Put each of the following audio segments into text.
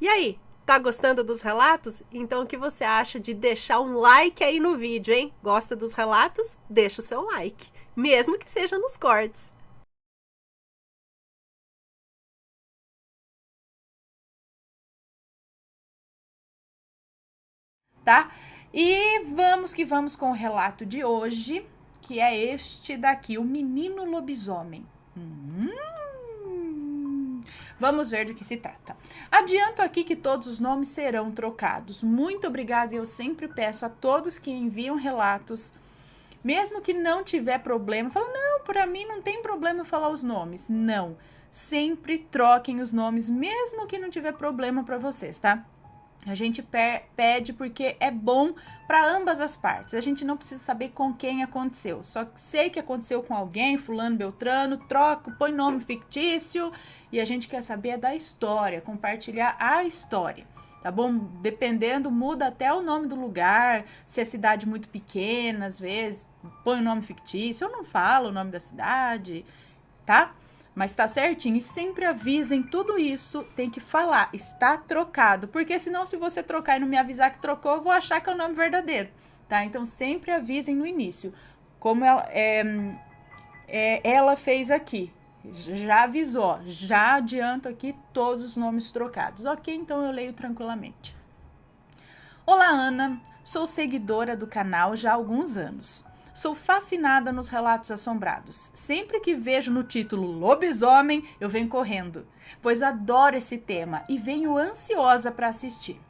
E aí, tá gostando dos relatos? Então o que você acha de deixar um like aí no vídeo, hein? Gosta dos relatos? Deixa o seu like, mesmo que seja nos cortes. Tá? E vamos que vamos com o relato de hoje, que é este daqui, o menino lobisomem. Vamos ver do que se trata. Adianto aqui que todos os nomes serão trocados. Muito obrigada, e eu sempre peço a todos que enviam relatos, mesmo que não tiver problema, fala, não, para mim não tem problema falar os nomes. Não, sempre troquem os nomes, mesmo que não tiver problema para vocês, tá? A gente pede porque é bom para ambas as partes. A gente não precisa saber com quem aconteceu. Só sei que aconteceu com alguém, fulano, beltrano, troca, põe nome fictício. E a gente quer saber da história, compartilhar a história. Tá bom? Dependendo, muda até o nome do lugar. Se é cidade muito pequena, às vezes, põe o nome fictício. Eu não falo o nome da cidade, tá? Mas tá certinho, e sempre avisem tudo isso, tem que falar, está trocado, porque senão se você trocar e não me avisar que trocou, eu vou achar que é o nome verdadeiro, tá? Então sempre avisem no início, como ela fez aqui, já avisou, já adianto aqui todos os nomes trocados, ok? Então eu leio tranquilamente. Olá, Ana, sou seguidora do canal já há alguns anos. Sou fascinada nos relatos assombrados. Sempre que vejo no título Lobisomem, eu venho correndo, pois adoro esse tema e venho ansiosa para assistir.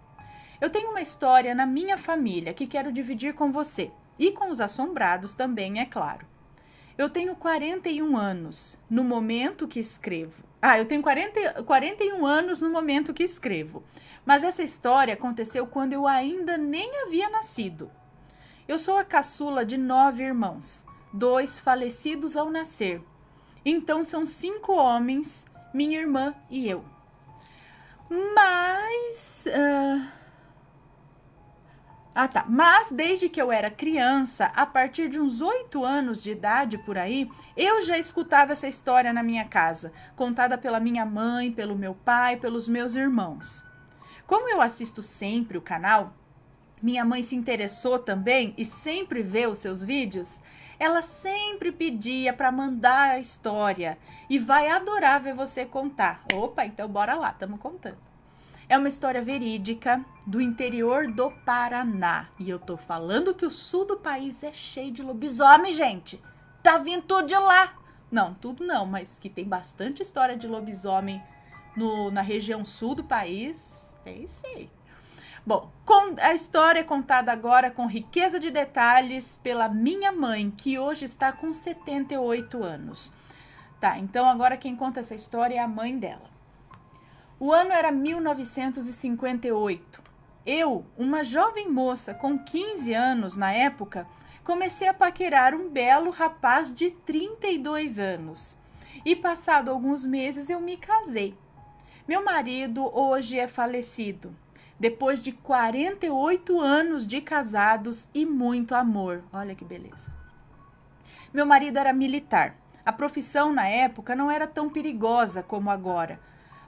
Eu tenho uma história na minha família que quero dividir com você e com os assombrados também, é claro. Eu tenho 41 anos no momento que escrevo. Eu tenho 41 anos no momento que escrevo. Mas essa história aconteceu quando eu ainda nem havia nascido. Eu sou a caçula de 9 irmãos, 2 falecidos ao nascer. Então são 5 homens, minha irmã e eu. Mas. Mas desde que eu era criança, a partir de uns 8 anos de idade por aí, eu já escutava essa história na minha casa, contada pela minha mãe, pelo meu pai, pelos meus irmãos. Como eu assisto sempre o canal, minha mãe se interessou também e sempre vê os seus vídeos. Ela sempre pedia para mandar a história e vai adorar ver você contar. Opa, então bora lá, estamos contando. É uma história verídica do interior do Paraná. E eu tô falando que o sul do país é cheio de lobisomem, gente. Tá vindo tudo de lá. Não, tudo não, mas que tem bastante história de lobisomem na região sul do país. Tem sim. Bom, a história é contada agora com riqueza de detalhes pela minha mãe, que hoje está com 78 anos. Tá, então agora quem conta essa história é a mãe dela. O ano era 1958. Eu, uma jovem moça com 15 anos na época, comecei a paquerar um belo rapaz de 32 anos. E passado alguns meses eu me casei. Meu marido hoje é falecido, depois de 48 anos de casados e muito amor. Olha que beleza. Meu marido era militar. A profissão na época não era tão perigosa como agora,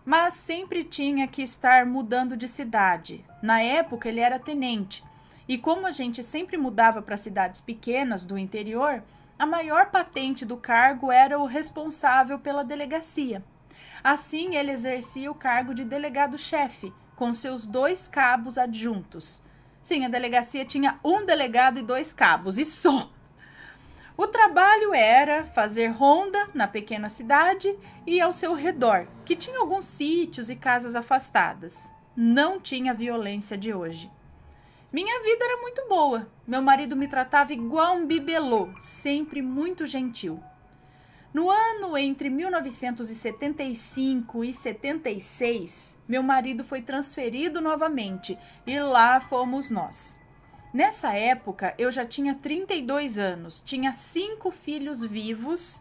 mas sempre tinha que estar mudando de cidade. Na época ele era tenente, e como a gente sempre mudava para cidades pequenas do interior, a maior patente do cargo era o responsável pela delegacia. Assim, ele exercia o cargo de delegado-chefe, com seus 2 cabos adjuntos. Sim, a delegacia tinha um delegado e 2 cabos, e só. O trabalho era fazer ronda na pequena cidade e ao seu redor, que tinha alguns sítios e casas afastadas. Não tinha a violência de hoje. Minha vida era muito boa. Meu marido me tratava igual um bibelô, sempre muito gentil. No ano entre 1975 e 76, meu marido foi transferido novamente e lá fomos nós. Nessa época, eu já tinha 32 anos, tinha 5 filhos vivos,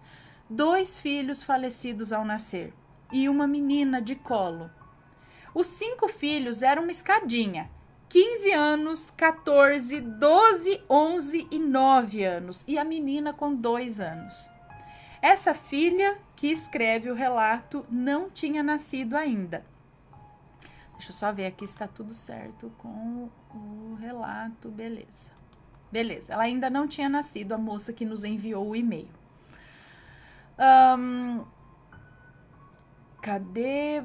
2 filhos falecidos ao nascer e uma menina de colo. Os 5 filhos eram uma escadinha, 15 anos, 14, 12, 11 e 9 anos e a menina com 2 anos. Essa filha que escreve o relato não tinha nascido ainda. Deixa eu só ver aqui se está tudo certo com o relato. Beleza. Beleza, ela ainda não tinha nascido, a moça que nos enviou o e-mail. Cadê?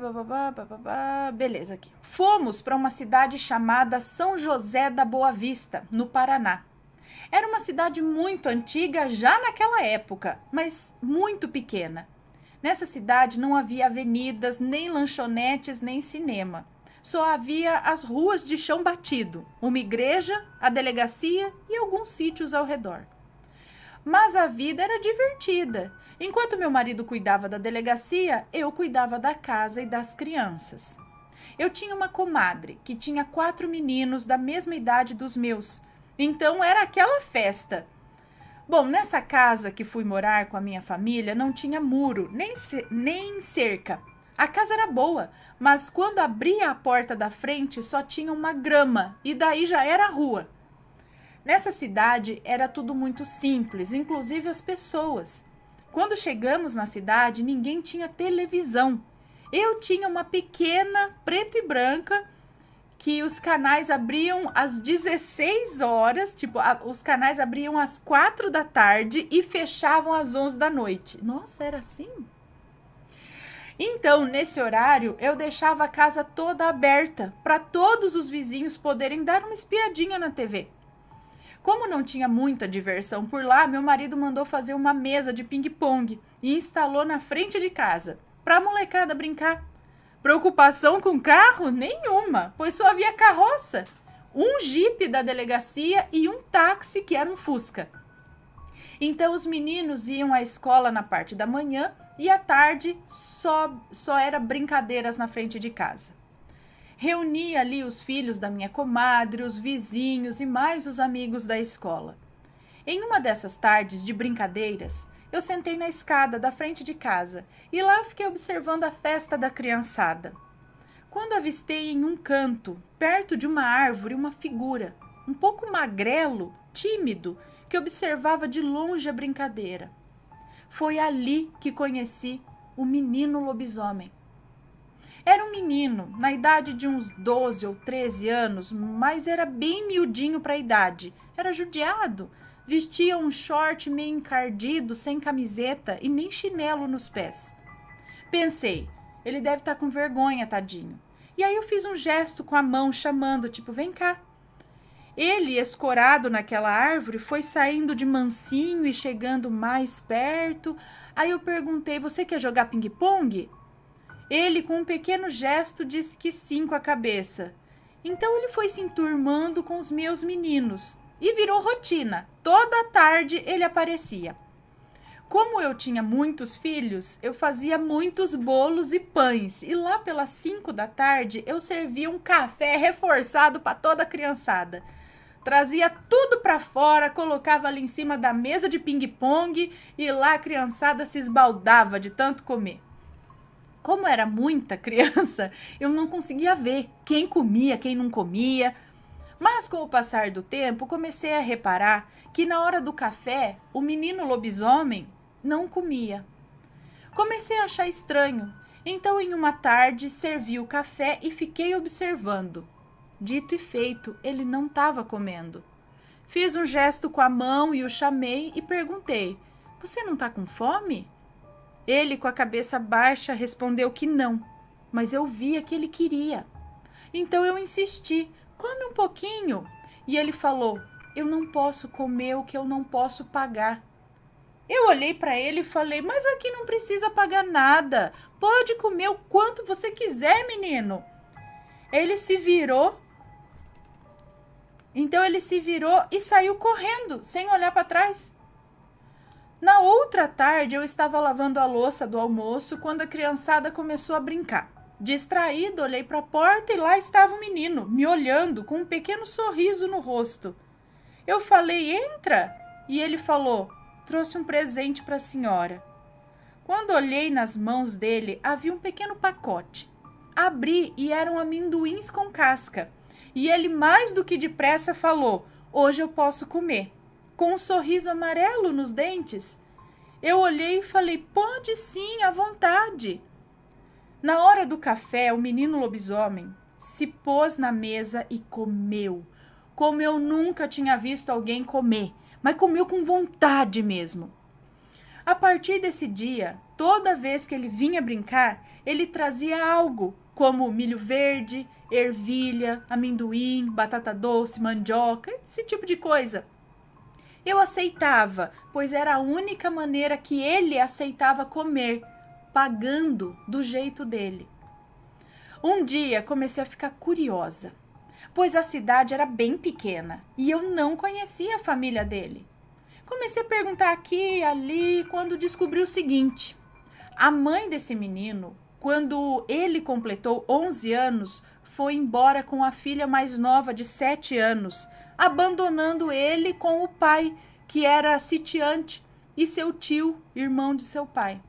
Beleza, aqui. Fomos para uma cidade chamada São José da Boa Vista, no Paraná. Era uma cidade muito antiga já naquela época, mas muito pequena. Nessa cidade não havia avenidas, nem lanchonetes, nem cinema. Só havia as ruas de chão batido, uma igreja, a delegacia e alguns sítios ao redor. Mas a vida era divertida. Enquanto meu marido cuidava da delegacia, eu cuidava da casa e das crianças. Eu tinha uma comadre que tinha 4 meninos da mesma idade dos meus. Então era aquela festa. Bom, nessa casa que fui morar com a minha família não tinha muro, nem cerca. A casa era boa, mas quando abria a porta da frente só tinha uma grama e daí já era rua. Nessa cidade era tudo muito simples, inclusive as pessoas. Quando chegamos na cidade, ninguém tinha televisão. Eu tinha uma pequena preto e branca que os canais abriam às 16 horas, os canais abriam às 4 da tarde e fechavam às 11 da noite. Nossa, era assim? Então, nesse horário, eu deixava a casa toda aberta para todos os vizinhos poderem dar uma espiadinha na TV. Como não tinha muita diversão por lá, meu marido mandou fazer uma mesa de ping-pong e instalou na frente de casa, para a molecada brincar. Preocupação com carro? Nenhuma, pois só havia carroça, um jipe da delegacia e um táxi que era um Fusca. Então os meninos iam à escola na parte da manhã e à tarde só era brincadeiras na frente de casa. Reunia ali os filhos da minha comadre, os vizinhos e mais os amigos da escola. Em uma dessas tardes de brincadeiras, eu sentei na escada da frente de casa e lá fiquei observando a festa da criançada. Quando avistei em um canto, perto de uma árvore, uma figura, um pouco magrelo, tímido, que observava de longe a brincadeira. Foi ali que conheci o menino lobisomem. Era um menino, na idade de uns 12 ou 13 anos, mas era bem miudinho para a idade. Era judiado, vestia um short meio encardido, sem camiseta e nem chinelo nos pés. Pensei, ele deve estar com vergonha, tadinho. E aí eu fiz um gesto com a mão, chamando, vem cá. Ele, escorado naquela árvore, foi saindo de mansinho e chegando mais perto. Aí eu perguntei, você quer jogar ping-pong? Ele, com um pequeno gesto, disse que sim com a cabeça. Então ele foi se enturmando com os meus meninos e virou rotina. Toda tarde ele aparecia. Como eu tinha muitos filhos, eu fazia muitos bolos e pães. E lá pelas 5 da tarde eu servia um café reforçado para toda a criançada. Trazia tudo para fora, colocava ali em cima da mesa de ping-pong e lá a criançada se esbaldava de tanto comer. Como era muita criança, eu não conseguia ver quem comia, quem não comia. Mas com o passar do tempo, comecei a reparar que na hora do café, o menino lobisomem não comia. Comecei a achar estranho. Então, em uma tarde, servi o café e fiquei observando. Dito e feito, ele não estava comendo. Fiz um gesto com a mão e o chamei e perguntei, você não está com fome? Ele, com a cabeça baixa, respondeu que não, mas eu via que ele queria. Então eu insisti, come um pouquinho. E ele falou, eu não posso comer o que eu não posso pagar. Eu olhei para ele e falei, mas aqui não precisa pagar nada. Pode comer o quanto você quiser, menino. Ele se virou. Então ele se virou e saiu correndo, sem olhar para trás. Na outra tarde, eu estava lavando a louça do almoço quando a criançada começou a brincar. Distraído, olhei para a porta e lá estava o menino, me olhando com um pequeno sorriso no rosto. Eu falei, entra! E ele falou, trouxe um presente para a senhora. Quando olhei nas mãos dele, havia um pequeno pacote. Abri e eram amendoins com casca. E ele, mais do que depressa, falou, hoje eu posso comer. Com um sorriso amarelo nos dentes. Eu olhei e falei, pode sim, à vontade. Na hora do café, o menino lobisomem se pôs na mesa e comeu, como eu nunca tinha visto alguém comer, mas comeu com vontade mesmo. A partir desse dia, toda vez que ele vinha brincar, ele trazia algo, como milho verde, ervilha, amendoim, batata doce, mandioca, esse tipo de coisa. Eu aceitava, pois era a única maneira que ele aceitava comer, pagando do jeito dele. Um dia comecei a ficar curiosa, pois a cidade era bem pequena e eu não conhecia a família dele. Comecei a perguntar aqui e ali quando descobri o seguinte: a mãe desse menino, quando ele completou 11 anos, foi embora com a filha mais nova de 7 anos, abandonando ele com o pai, que era sitiante, e seu tio, irmão de seu pai.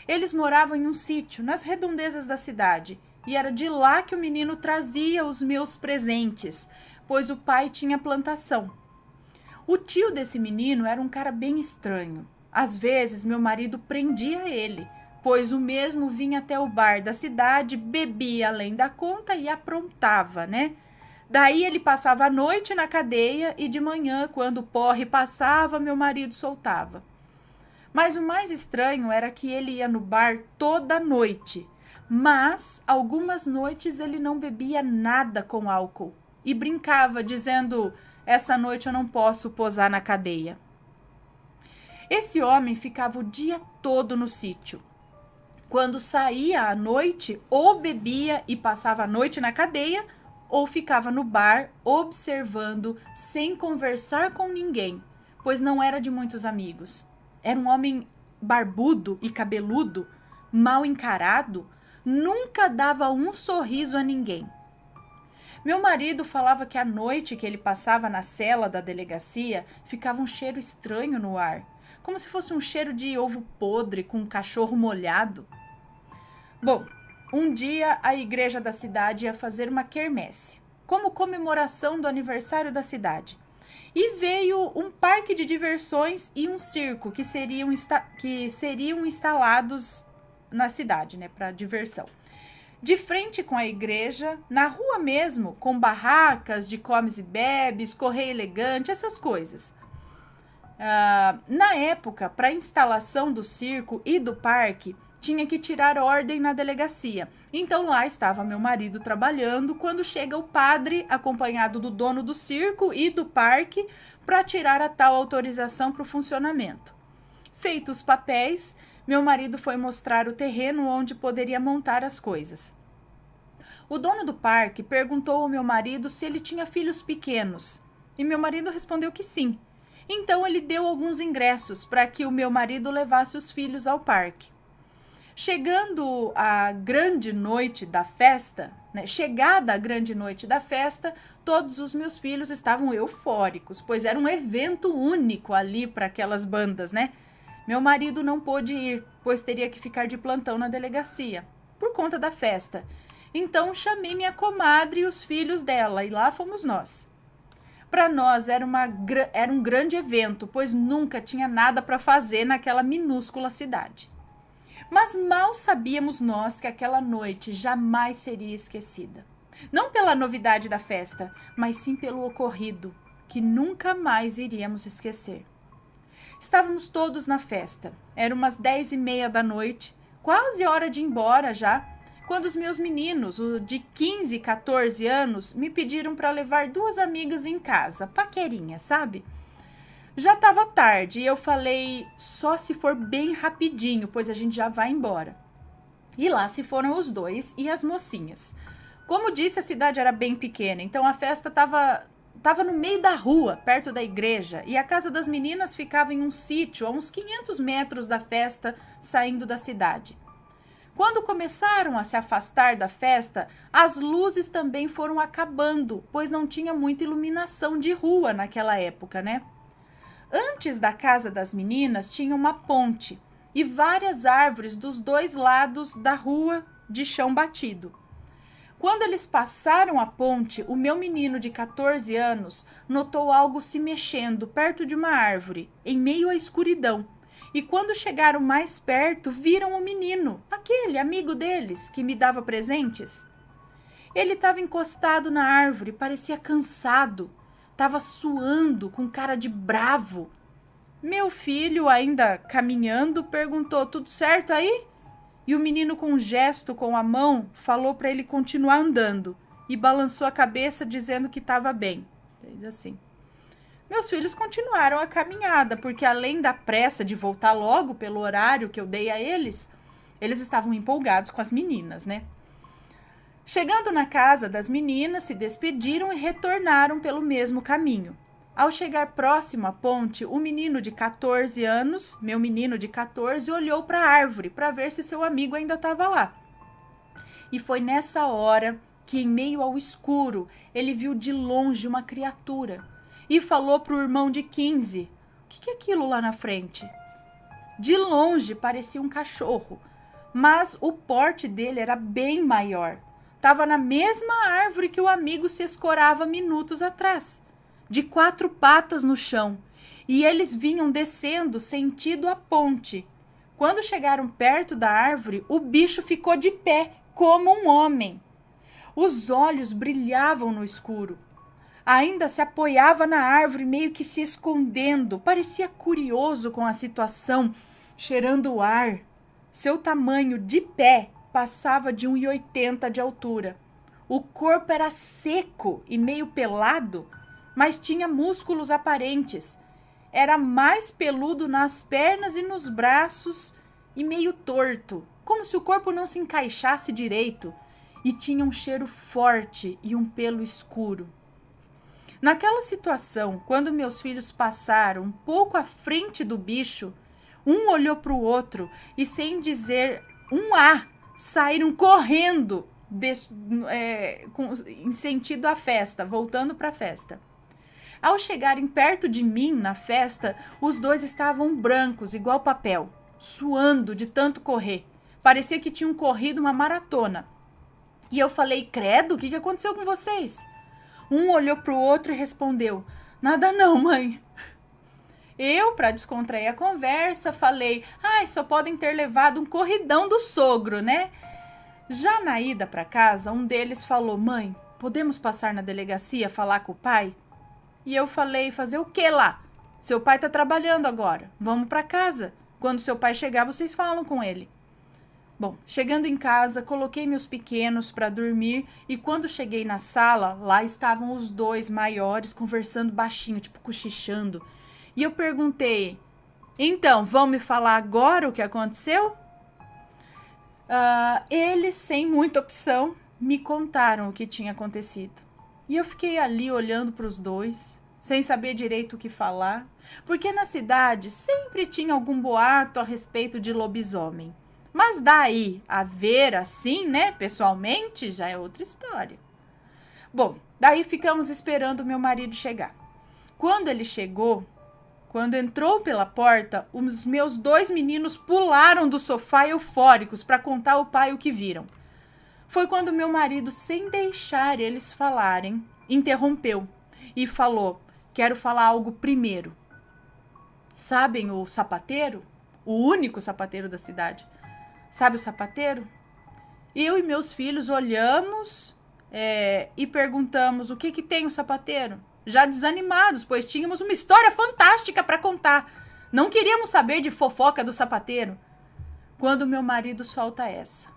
Eles moravam em um sítio nas redondezas da cidade, e era de lá que o menino trazia os meus presentes, pois o pai tinha plantação. O tio desse menino era um cara bem estranho. Às vezes, meu marido prendia ele, pois o mesmo vinha até o bar da cidade, bebia além da conta e aprontava, né? Daí ele passava a noite na cadeia e de manhã, quando o porre passava, meu marido soltava. Mas o mais estranho era que ele ia no bar toda noite, mas algumas noites ele não bebia nada com álcool e brincava, dizendo: essa noite eu não posso posar na cadeia. Esse homem ficava o dia todo no sítio. Quando saía à noite, ou bebia e passava a noite na cadeia, ou ficava no bar observando, sem conversar com ninguém, pois não era de muitos amigos. Era um homem barbudo e cabeludo, mal encarado, nunca dava um sorriso a ninguém. Meu marido falava que à noite que ele passava na cela da delegacia, ficava um cheiro estranho no ar, como se fosse um cheiro de ovo podre com um cachorro molhado. Bom, um dia a igreja da cidade ia fazer uma quermesse, como comemoração do aniversário da cidade. E veio um parque de diversões e um circo que seriam instalados na cidade, né, para diversão. De frente com a igreja, na rua mesmo, com barracas de comes e bebes, correio elegante, essas coisas. Na época, para a instalação do circo e do parque, tinha que tirar ordem na delegacia. Então lá estava meu marido trabalhando quando chega o padre, acompanhado do dono do circo e do parque, para tirar a tal autorização para o funcionamento. Feitos os papéis, meu marido foi mostrar o terreno onde poderia montar as coisas. O dono do parque perguntou ao meu marido se ele tinha filhos pequenos, e meu marido respondeu que sim. Então ele deu alguns ingressos para que o meu marido levasse os filhos ao parque. Chegando a grande noite da festa, chegada a grande noite da festa, todos os meus filhos estavam eufóricos, pois era um evento único ali para aquelas bandas, né? Meu marido não pôde ir, pois teria que ficar de plantão na delegacia, por conta da festa. Então chamei minha comadre e os filhos dela, e lá fomos nós. Para nós era um grande evento, pois nunca tinha nada para fazer naquela minúscula cidade. Mas mal sabíamos nós que aquela noite jamais seria esquecida. Não pela novidade da festa, mas sim pelo ocorrido, que nunca mais iríamos esquecer. Estávamos todos na festa. Era umas 10h30 da noite, quase hora de ir embora já, quando os meus meninos, de 15 e 14 anos, me pediram para levar 2 amigas em casa, paquerinha, sabe? Já estava tarde e eu falei, só se for bem rapidinho, pois a gente já vai embora. E lá se foram os 2 e as mocinhas. Como disse, a cidade era bem pequena, então a festa estava no meio da rua, perto da igreja, e a casa das meninas ficava em um sítio a uns 500 metros da festa, saindo da cidade. Quando começaram a se afastar da festa, as luzes também foram acabando, pois não tinha muita iluminação de rua naquela época, né? Antes da casa das meninas tinha uma ponte e várias árvores dos 2 lados da rua de chão batido. Quando eles passaram a ponte, o meu menino de 14 anos notou algo se mexendo perto de uma árvore, em meio à escuridão. E quando chegaram mais perto, viram o menino, aquele amigo deles que me dava presentes. Ele estava encostado na árvore, parecia cansado, estava suando com cara de bravo. Meu filho, ainda caminhando, perguntou: tudo certo aí? E o menino, com um gesto com a mão, falou para ele continuar andando e balançou a cabeça dizendo que estava bem. Fez assim. Meus filhos continuaram a caminhada, porque além da pressa de voltar logo pelo horário que eu dei a eles estavam empolgados com as meninas, né? Chegando na casa das meninas, se despediram e retornaram pelo mesmo caminho. Ao chegar próximo à ponte, o menino de 14 anos, meu menino de 14, olhou para a árvore para ver se seu amigo ainda estava lá. E foi nessa hora que, em meio ao escuro, ele viu de longe uma criatura e falou para o irmão de 15: o que é aquilo lá na frente? De longe parecia um cachorro, mas o porte dele era bem maior. Estava na mesma árvore que o amigo se escorava minutos atrás, de 4 patas no chão, e eles vinham descendo sentido a ponte. Quando chegaram perto da árvore, o bicho ficou de pé, como um homem. Os olhos brilhavam no escuro. Ainda se apoiava na árvore, meio que se escondendo. Parecia curioso com a situação, cheirando o ar. Seu tamanho de pé passava de 1,80 de altura. O corpo era seco e meio pelado, mas tinha músculos aparentes. Era mais peludo nas pernas e nos braços e meio torto, como se o corpo não se encaixasse direito, e tinha um cheiro forte e um pelo escuro. Naquela situação, quando meus filhos passaram um pouco à frente do bicho, um olhou para o outro e, sem dizer um A, saíram correndo em sentido à festa, voltando para a festa. Ao chegarem perto de mim na festa, os dois estavam brancos, igual papel, suando de tanto correr. Parecia que tinham corrido uma maratona. E eu falei: credo, o que aconteceu com vocês? Um olhou para o outro e respondeu: nada não, mãe. Eu, para descontrair a conversa, falei: só podem ter levado um corridão do sogro, né? Já na ida para casa, um deles falou: mãe, podemos passar na delegacia falar com o pai? E eu falei: fazer o que lá? Seu pai tá trabalhando agora. Vamos para casa. Quando seu pai chegar, vocês falam com ele. Bom, chegando em casa, coloquei meus pequenos para dormir e quando cheguei na sala, lá estavam os dois maiores conversando baixinho, tipo cochichando. E eu perguntei: então, vão me falar agora o que aconteceu? Eles, sem muita opção, me contaram o que tinha acontecido. E eu fiquei ali olhando para os dois, sem saber direito o que falar, porque na cidade sempre tinha algum boato a respeito de lobisomem. Mas daí a ver assim, né, pessoalmente, já é outra história. Bom, daí ficamos esperando meu marido chegar. Quando ele chegou, quando entrou pela porta, os meus 2 meninos pularam do sofá eufóricos para contar ao pai o que viram. Foi quando meu marido, sem deixar eles falarem, interrompeu e falou: quero falar algo primeiro. Sabem o sapateiro? O único sapateiro da cidade. Sabe o sapateiro? Eu e meus filhos olhamos e perguntamos: o que tem o sapateiro? Já desanimados, pois tínhamos uma história fantástica para contar. Não queríamos saber de fofoca do sapateiro. Quando meu marido solta essa: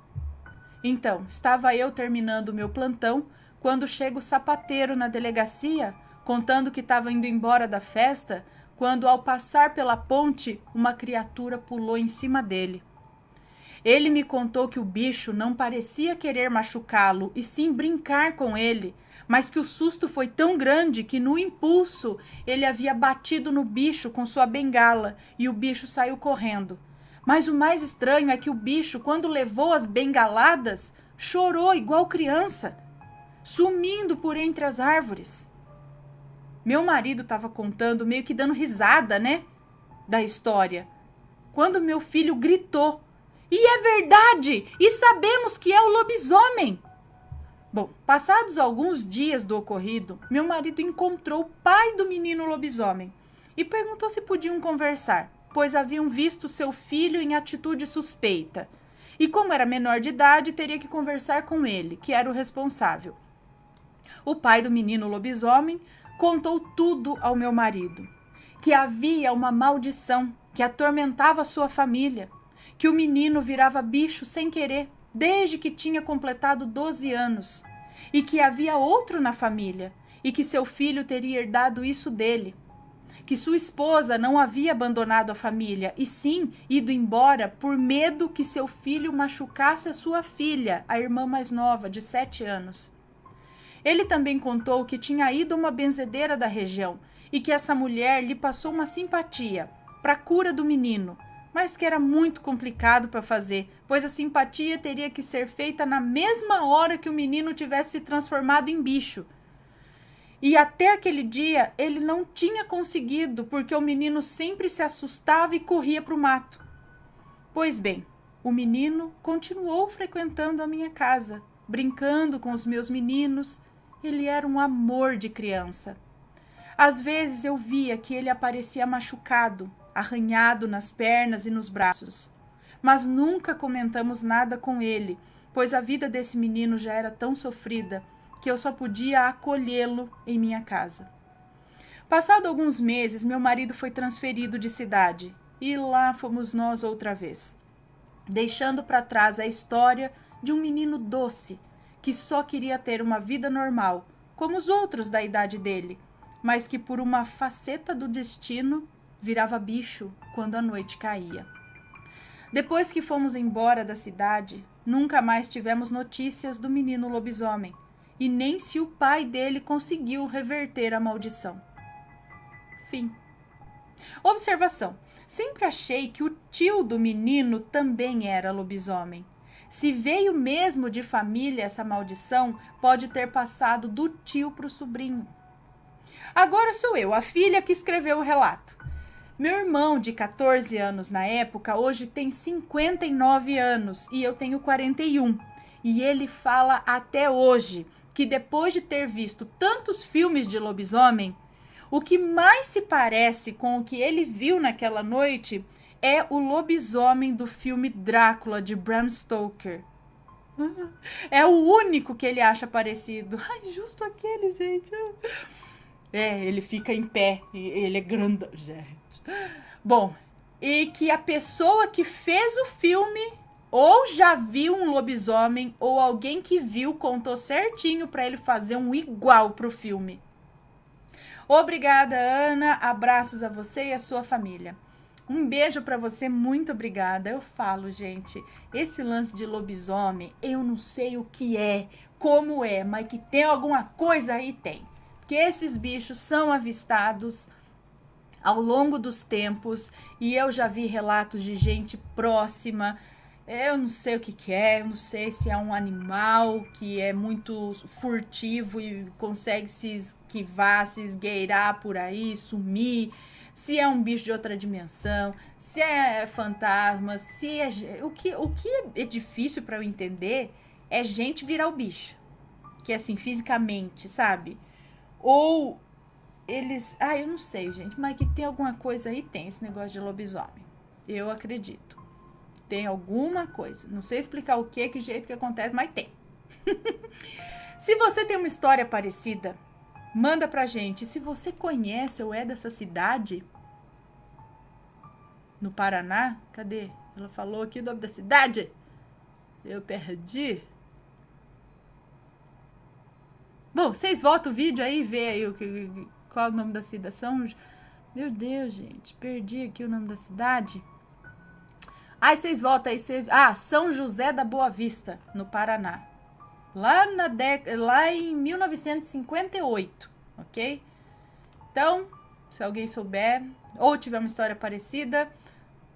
então, estava eu terminando o meu plantão quando chega o sapateiro na delegacia, contando que estava indo embora da festa, quando, ao passar pela ponte, uma criatura pulou em cima dele. Ele me contou que o bicho não parecia querer machucá-lo e sim brincar com ele, mas que o susto foi tão grande que, no impulso, ele havia batido no bicho com sua bengala e o bicho saiu correndo. Mas o mais estranho é que o bicho, quando levou as bengaladas, chorou igual criança, sumindo por entre as árvores. Meu marido estava contando, meio que dando risada, né, da história, quando meu filho gritou: e é verdade! E sabemos que é o lobisomem! Bom, passados alguns dias do ocorrido, meu marido encontrou o pai do menino lobisomem e perguntou se podiam conversar, pois haviam visto seu filho em atitude suspeita. E como era menor de idade, teria que conversar com ele, que era o responsável. O pai do menino lobisomem contou tudo ao meu marido, que havia uma maldição que atormentava sua família, que o menino virava bicho sem querer, desde que tinha completado 12 anos, e que havia outro na família, e que seu filho teria herdado isso dele, que sua esposa não havia abandonado a família, e sim ido embora por medo que seu filho machucasse a sua filha, a irmã mais nova, de 7 anos. Ele também contou que tinha ido a uma benzedeira da região e que essa mulher lhe passou uma simpatia para a cura do menino, mas que era muito complicado para fazer, pois a simpatia teria que ser feita na mesma hora que o menino tivesse se transformado em bicho. E até aquele dia ele não tinha conseguido, porque o menino sempre se assustava e corria para o mato. Pois bem, o menino continuou frequentando a minha casa, brincando com os meus meninos. Ele era um amor de criança. Às vezes eu via que ele aparecia machucado, arranhado nas pernas e nos braços. Mas nunca comentamos nada com ele, pois a vida desse menino já era tão sofrida que eu só podia acolhê-lo em minha casa. Passado alguns meses, meu marido foi transferido de cidade e lá fomos nós outra vez, deixando para trás a história de um menino doce que só queria ter uma vida normal, como os outros da idade dele, mas que por uma faceta do destino virava bicho quando a noite caía. Depois que fomos embora da cidade, nunca mais tivemos notícias do menino lobisomem, e nem se o pai dele conseguiu reverter a maldição. Fim. Observação: sempre achei que o tio do menino também era lobisomem. Se veio mesmo de família essa maldição, pode ter passado do tio para o sobrinho. Agora sou eu, a filha, que escreveu o relato. Meu irmão, de 14 anos na época, hoje tem 59 anos e eu tenho 41. E ele fala até hoje que depois de ter visto tantos filmes de lobisomem, o que mais se parece com o que ele viu naquela noite é o lobisomem do filme Drácula, de Bram Stoker. É o único que ele acha parecido. Ai, justo aquele, gente. Ele fica em pé, ele é grande, gente. Bom, e que a pessoa que fez o filme ou já viu um lobisomem, ou alguém que viu contou certinho para ele fazer um igual pro filme. Obrigada, Ana. Abraços a você e a sua família. Um beijo para você, muito obrigada. Eu falo, gente, esse lance de lobisomem, eu não sei o que é, como é, mas que tem alguma coisa aí, tem. Porque esses bichos são avistados ao longo dos tempos e eu já vi relatos de gente próxima. Eu não sei o que é, eu não sei se é um animal que é muito furtivo e consegue se esquivar, se esgueirar por aí, sumir, se é um bicho de outra dimensão, se é fantasma, se é... O que é difícil para eu entender é gente virar o bicho, que é assim, fisicamente, sabe? Ou eles... eu não sei, gente, mas que tem alguma coisa aí, tem esse negócio de lobisomem. Eu acredito. Tem alguma coisa. Não sei explicar o que jeito que acontece, mas tem. Se você tem uma história parecida, manda pra gente. Se você conhece ou é dessa cidade, no Paraná, cadê? Ela falou aqui o nome da cidade. Eu perdi. Bom, vocês voltam o vídeo aí e vê aí qual é o nome da cidade. Meu Deus, gente. Perdi aqui o nome da cidade. Aí vocês voltam aí. São José da Boa Vista, no Paraná. Lá em 1958, ok? Então, se alguém souber ou tiver uma história parecida,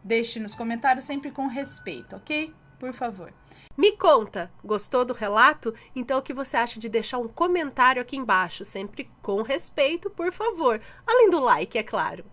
deixe nos comentários, sempre com respeito, ok? Por favor. Me conta, gostou do relato? Então o que você acha de deixar um comentário aqui embaixo, sempre com respeito, por favor. Além do like, é claro.